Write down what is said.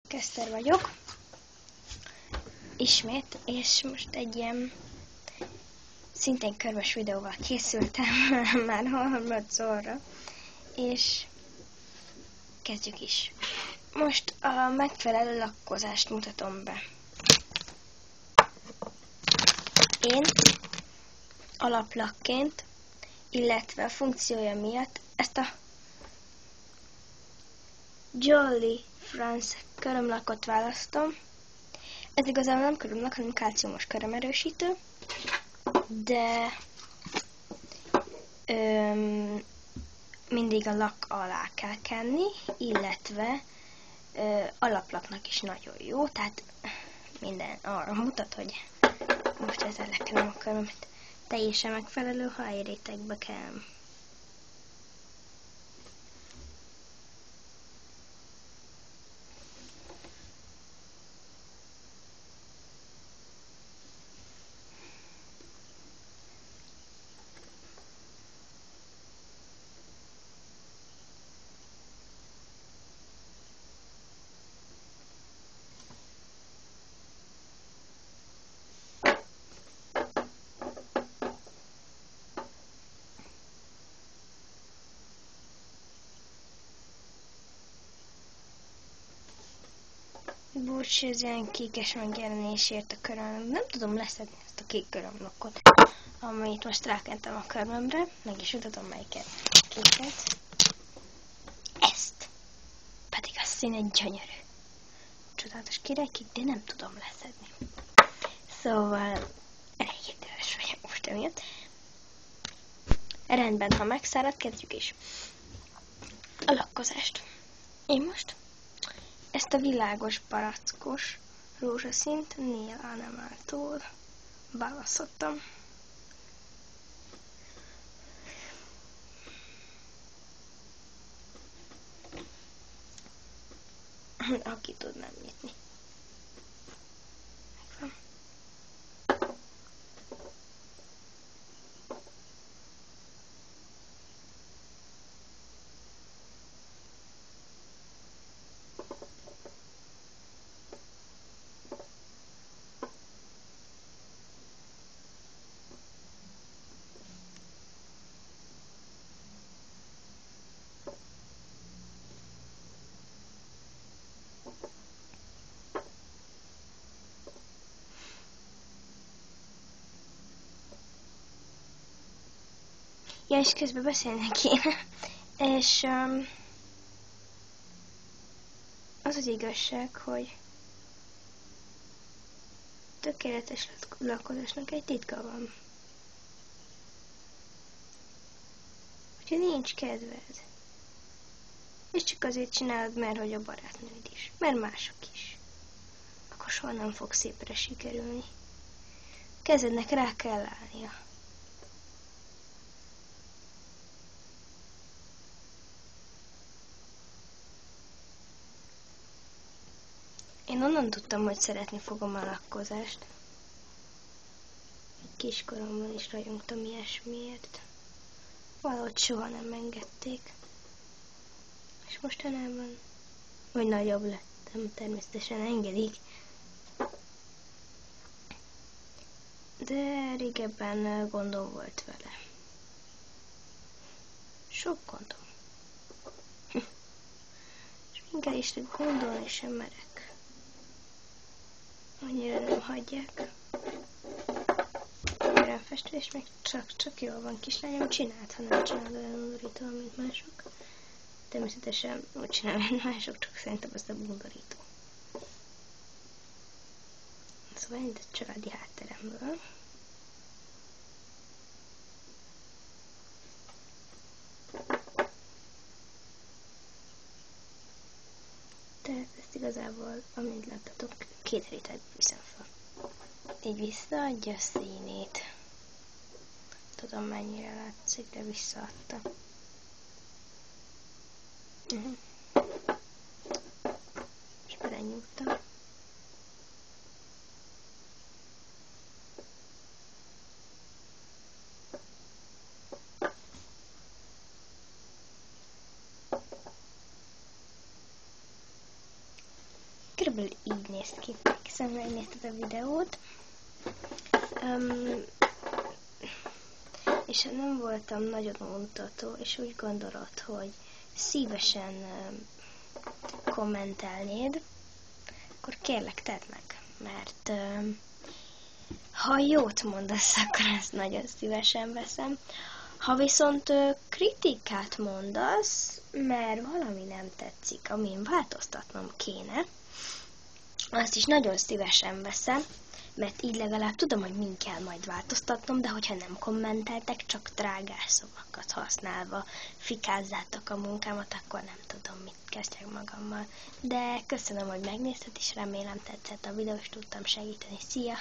Keszter vagyok, ismét, és most egy ilyen szintén körmös videóval készültem már harmadszorra, és kezdjük is. Most a megfelelő lakkozást mutatom be. Én alaplakként, illetve a funkciója miatt ezt a Jolly France körömlakot választom. Ez igazából nem körömlak, hanem kalciumos körömerősítő, de mindig a lak alá kell kenni, illetve alaplaknak is nagyon jó, tehát minden arra mutat, hogy most ezzel lekenem a körömet. Teljesen megfelelő hajrétegbe kell. Bocs, ez ilyen kékes megjelenésért a köröm. Nem tudom leszedni ezt a kék körömlakot, amit most rákentem a körmömre. Meg is mutatom melyiket. Kéket. Ezt. Pedig a színe gyönyörű. Csodálatos királykék, de nem tudom leszedni. Szóval elég idős vagyok most emiatt. Rendben, ha megszárad, kezdjük is a lakkozást. Én most ezt a világos barackos rózsaszínt Nail Animal-tól választottam. Aki tudnám nyitni. Megvan. Ja, és közben beszélnek kéne. És az igazság, hogy tökéletes lakozásnak egy titka van. Hogyha nincs kedved, és csak azért csinálod, mert hogy a barátnőd is, mert mások is, akkor soha nem fog szépre sikerülni. Kezednek rá kell állnia. Én onnan tudtam, hogy szeretni fogom a lakkozást. Kiskoromban is rajongtam ilyesmiért. Valahogy soha nem engedték. És mostanában, hogy nagyobb lettem, természetesen engedik. De régebben gondom volt vele. Sok gondom. És minket is gondolni sem merek. Annyira nem hagyják. Olyan festés még csak jól van, kislányom, csinált, ha nem csinál olyan undorító, mint mások. Természetesen úgy csinál, mint mások, csak szerintem az nem undorító. Szóval én a családi hátteremből. Tehát ezt igazából, amint láttatok, 2 rétegbe viszem fel. Így visszaadja a színét. Tudom, mennyire látszik, de visszaadta. És belenyúltam. körülbelül így néz ki. Köszönöm, hogy megnézted a videót. És ha nem voltam nagyon untató, és úgy gondolod, hogy szívesen kommentelnéd, akkor kérlek, tedd meg, mert ha jót mondasz, akkor ezt nagyon szívesen veszem. Ha viszont kritikát mondasz, mert valami nem tetszik, amin változtatnom kéne, azt is nagyon szívesen veszem, mert így legalább tudom, hogy min kell majd változtatnom, de hogyha nem kommenteltek, csak drágás szavakat használva fikázzátok a munkámat, akkor nem tudom, mit kezdjek magammal. De köszönöm, hogy megnézted, és remélem tetszett a videó, és tudtam segíteni. Szia!